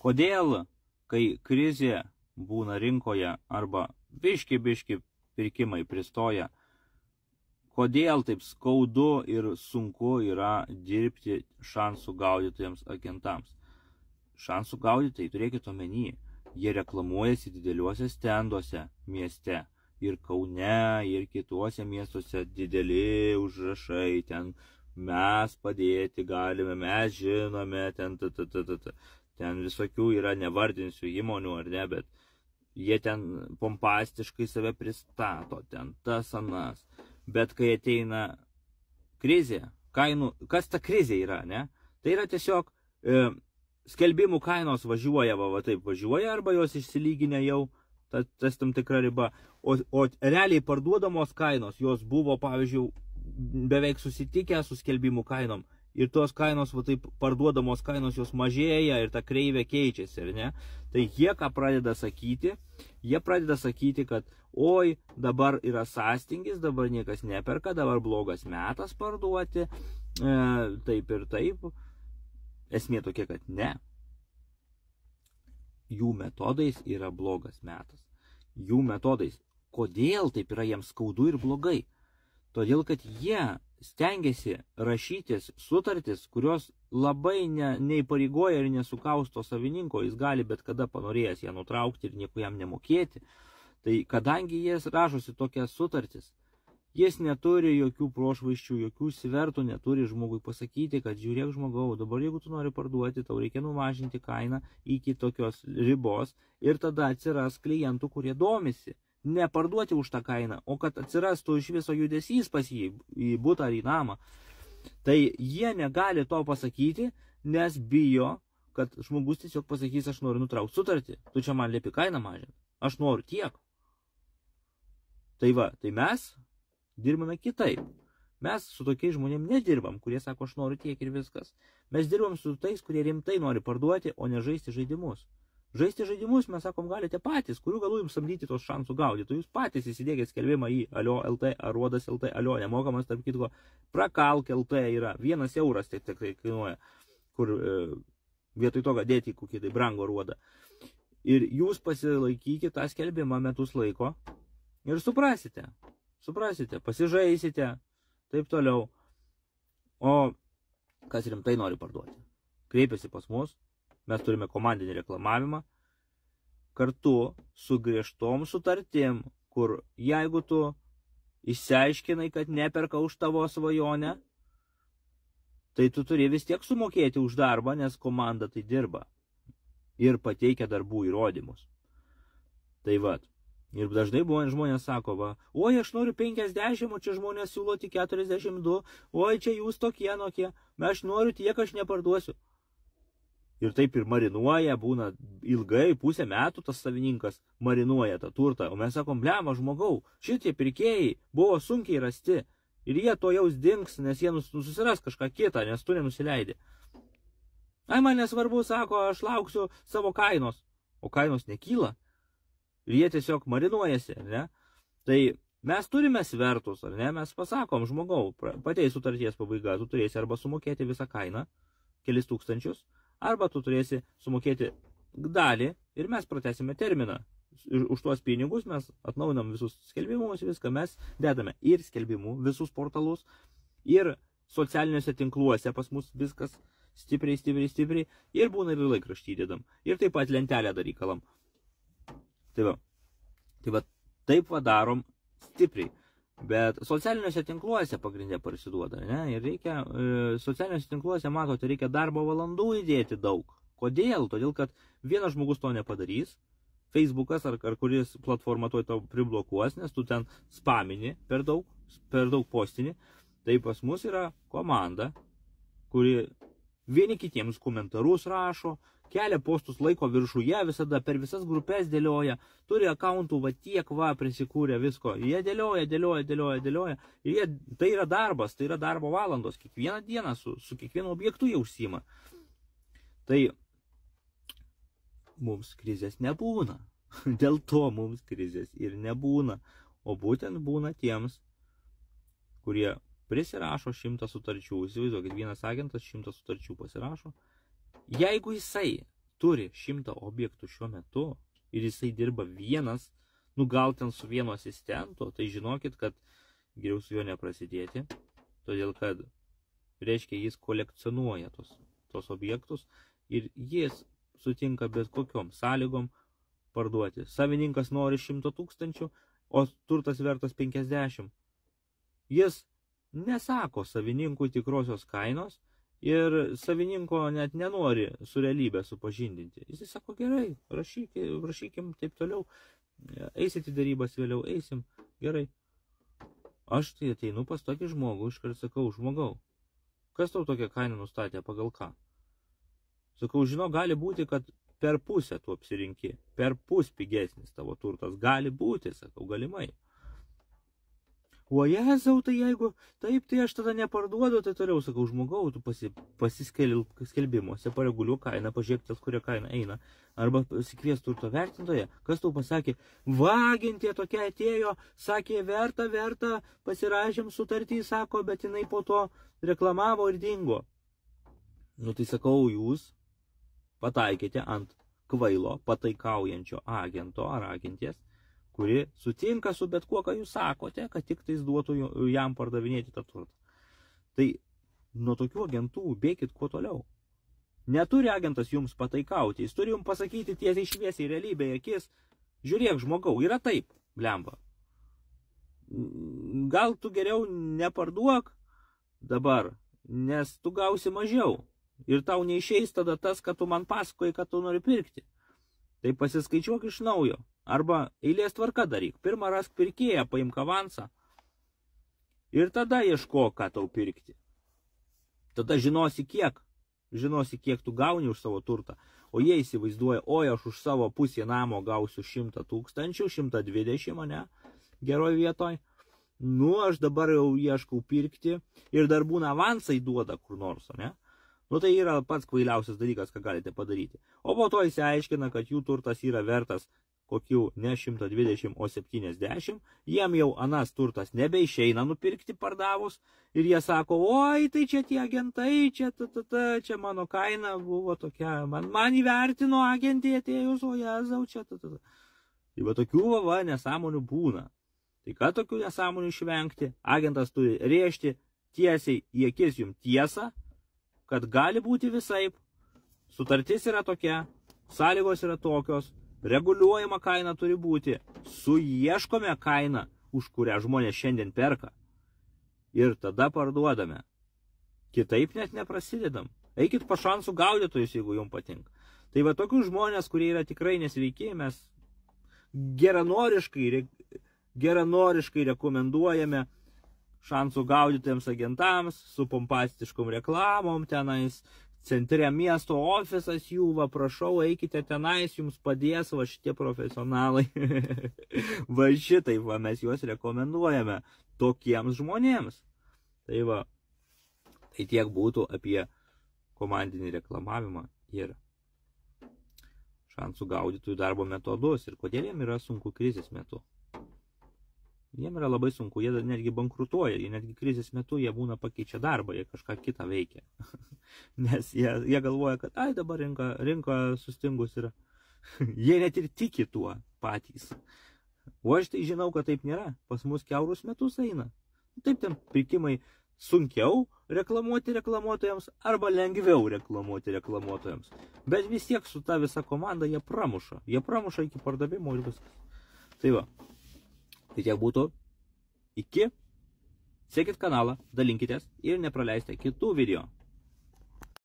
Kodėl, kai krizė būna rinkoje arba biški pirkimai pristoja, kodėl taip skaudu ir sunku yra dirbti šansų gaudytojams agentams? Šansų gaudytojai, turėkite omeny, jie reklamuojasi dideliuose stenduose mieste. Ir Kaune, ir kituose miestuose dideli užrašai, ten mes padėti galime, mes žinome, ten visokių yra, nevardinsiu įmonių ar ne, bet jie ten pompastiškai save pristato, ten tas anas. Bet kai ateina krizė, kainų, kas ta krizė yra, ne? Tai yra tiesiog skelbimų kainos važiuoja, va taip važiuoja, arba jos išsilyginę jau, tas tam tikra riba, o realiai parduodamos kainos, jos buvo, pavyzdžiui, beveik susitikę su skelbimų kainom, ir tos kainos, va taip parduodamos kainos, jos mažėja ir ta kreivė keičiasi, ar ne? Tai jie ką pradeda sakyti? Jie pradeda sakyti, kad oi, dabar yra sąstingis, dabar niekas neperka, dabar blogas metas parduoti, taip ir taip. Esmė tokia, kad ne. Jų metodais yra blogas metas. Jų metodais. Kodėl taip yra jiems skaudu ir blogai? Todėl, kad jie stengiasi rašytis sutartis, kurios labai neįpareigoja ir nesukausto savininko, jis gali bet kada panorėjęs ją nutraukti ir nieko jam nemokėti. Tai kadangi jie rašosi tokias sutartis, jis neturi jokių prošvaisčių, jokių svertų, neturi žmogui pasakyti, kad žiūrėk žmogau, dabar jeigu tu nori parduoti, tau reikia numažinti kainą iki tokios ribos ir tada atsiras klientų, kurie domisi. Ne parduoti už tą kainą, o kad atsirastų iš viso judesys pas jį į butą ar į namą. Tai jie negali to pasakyti, nes bijo, kad žmogus tiesiog pasakys, aš noriu nutraukti sutartį, tu čia man liepi kainą mažinti, aš noriu tiek. Tai va, tai mes dirbame kitaip. Mes su tokiais žmonėm nedirbam, kurie sako, aš noriu tiek ir viskas. Mes dirbam su tais, kurie rimtai nori parduoti, o ne žaisti žaidimus. Žaisti žaidimus, mes sakom, galite patys, kurių galų jums samdyti tos šansų gaudyti. Jūs patys įsidėkite skelbimą į Alio LT, Aruodas LT, Alio nemokamas, tarp kitko, Prakalk LT yra, 1 euras tik kainuoja, kur vietoj to, kad dėti kokį tai brangų Aruodą. Ir jūs pasilaikykite tą skelbimą metus laiko ir suprasite, pasižaisite, taip toliau. O kas rimtai nori parduoti, kreipiasi pas mus. Mes turime komandinį reklamavimą kartu su griežtom sutartim, kur jeigu tu išsiaiškinai, kad neperka už tavo svajonę, tai tu turi vis tiek sumokėti už darbą, nes komanda tai dirba ir pateikia darbų įrodymus. Tai vat. Ir dažnai žmonės sako, va, oi, aš noriu 50, o čia žmonės siūlo tik 42, oi, čia jūs tokie, aš noriu tiek, aš neparduosiu. Ir taip ir marinuoja, būna ilgai, pusę metų tas savininkas marinuoja tą turtą. O mes sakom, blema žmogau, šitie pirkėjai buvo sunkiai rasti. Ir jie to jaus dings, nes jie susiras kažką kitą, nes tu nenusileidi. Ai, man nesvarbu, sako, aš lauksiu savo kainos. O kainos nekyla. Ir jie tiesiog marinuojasi, ne? Tai mes turime svertus, ar ne? Mes pasakom, žmogau, pateis sutarties pabaiga, tu turėsi arba sumokėti visą kainą, kelis tūkstančius, arba tu turėsi sumokėti dalį ir mes pratęsime terminą. Už tuos pinigus mes atnaujinam visus skelbimus, viską mes dedame ir skelbimų, visus portalus, ir socialiniuose tinkluose pas mus viskas stipriai, ir būna ir laikraštį dedam. Ir taip pat lentelę dar įkalam. Tai va, taip darom stipriai. Bet socialiniuose tinkluose pagrindė parsiduoda, ne? Ir reikia, socialiniuose tinkluose, matote, reikia darbo valandų įdėti daug. Kodėl? Todėl, kad vienas žmogus to nepadarys, Facebookas ar kuris platforma to priblokuos, nes tu ten spamini per daug postini. Tai pas mus yra komanda, kuri vieni kitiems komentarus rašo, kelia postus laiko viršuje, visada per visas grupės dėlioja, turi akauntų tiek prisikūrę visko, jie dėlioja, ir tai yra darbas, tai yra darbo valandos, kiekvieną dieną su kiekvienu objektu jie užsiima. Tai mums krizės nebūna, dėl to mums krizės ir nebūna, o būtent būna tiems, kurie prisirašo 100 sutarčių, įsivaizduokit, vienas agentas 100 sutarčių pasirašo. Jeigu jisai turi 100 objektų šiuo metu ir jisai dirba vienas, nu gal ten su vienu asistentu, tai žinokit, kad geriau su juo neprasidėti, todėl kad, reiškia, jis kolekcionuoja tos objektus ir jis sutinka bet kokiom sąlygom parduoti. Savininkas nori 100 000, o turtas vertas 50. Jis nesako savininkui tikrosios kainos ir savininko net nenori su realybė supažindinti. Jis sako, gerai, rašykim taip toliau, eisit į darybas vėliau, eisim, gerai. Aš tai ateinu pas tokį žmogų, iškart sakau, žmogau, kas tau tokią kainą nustatė, pagal ką? Sakau, žinau, gali būti, kad per pusę tu apsirinki, per pus pigesnis tavo turtas, gali būti, sakau, galimai. O Jėzau, tai jeigu taip, tai aš tada neparduodu, tai toliau sakau, žmogau, tu pasiskelbimuose, pareguliuok kainą, pažiūrėk, ties kuria kaina eina, arba pasikvies turto vertintoje, kas tau pasakė, vagintė tokia atėjo, sakė, verta, pasirašėm sutartį, sako, bet jinai po to reklamavo ir dingo. Nu tai sakau, jūs pataikėte ant kvailo, pataikaujančio agento ar agentės, kuri sutinka su bet kuo, ką jūs sakote, kad tik tais duotų jam pardavinėti tą turtą. Tai nuo tokių agentų bėkit kuo toliau. Neturi agentas jums pataikauti, jis turi jums pasakyti tiesiai šviesiai realybėje akis, žiūrėk žmogau, yra taip, blemba. Gal tu geriau neparduok dabar, nes tu gausi mažiau ir tau neišeis tada tas, kad tu man pasakoji, kad tu nori pirkti. Tai pasiskaičiuok iš naujo. Arba eilės tvarka daryk. Pirmą rask pirkėją, paimk avansą. Ir tada ieškok, ką tau pirkti. Tada žinosi kiek. Žinosi, kiek tu gauni už savo turtą. O jie įsivaizduoja, oi aš už savo pusę namo gausiu 100 000, 120, ne? Geroj vietoj. Nu, aš dabar jau ieškau pirkti. Ir dar būna avansai duoda kur nors, ne? Nu, tai yra pats kvailiausias dalykas, ką galite padaryti. O po to įsiaiškina, kad jų turtas yra vertas kokių ne 120, o 70, jiem jau anas turtas nebeišeina nupirkti pardavus ir jie sako, oi, tai čia tie agentai, čia mano kaina buvo tokia, man įvertino agentė atėjus, o Jėzau, čia. Tai va tokių nesąmonių būna. Tai ką tokių nesąmonių išvengti, agentas turi rėžti tiesiai į akis jums tiesą, kad gali būti visaip, sutartis yra tokia, sąlygos yra tokios, reguliuojama kaina turi būti, suieškome kainą, už kurią žmonės šiandien perka. Ir tada parduodame. Kitaip net neprasidedam. Eikit pa šansų gaudytojus, jeigu jums patinka. Tai va tokius žmonės, kurie yra tikrai nesveiki, mes geranoriškai rekomenduojame šansų gaudytojams agentams su pompastiškom reklamom tenais, centre miesto ofisas jų, va prašau, eikite tenais, jums padės va šitie profesionalai. Va šitai, va mes juos rekomenduojame tokiems žmonėms. Tai va, tai tiek būtų apie komandinį reklamavimą ir šansų gaudytojų darbo metodus ir kodėl jiem yra sunku krizės metu. Jiem yra labai sunku, jie netgi bankrutuoja, jie netgi krizės metu jie būna pakeičia darbą, jie kažką kitą veikia. Nes jie galvoja, kad ai dabar rinka sustingus yra. Jie net ir tiki tuo patys. O aš tai žinau, kad taip nėra. Pas mus kiaurus metus eina. Taip ten pirkimai sunkiau reklamuoti reklamuotojams arba lengviau reklamuoti reklamuotojams. Bet vis tiek su ta visa komanda jie pramuša. Jie pramuša iki pardavimo ir viskas. Tai va. Tai tiek būtų. Iki. Sekit kanalą, dalinkitės ir nepraleiskite kitų video.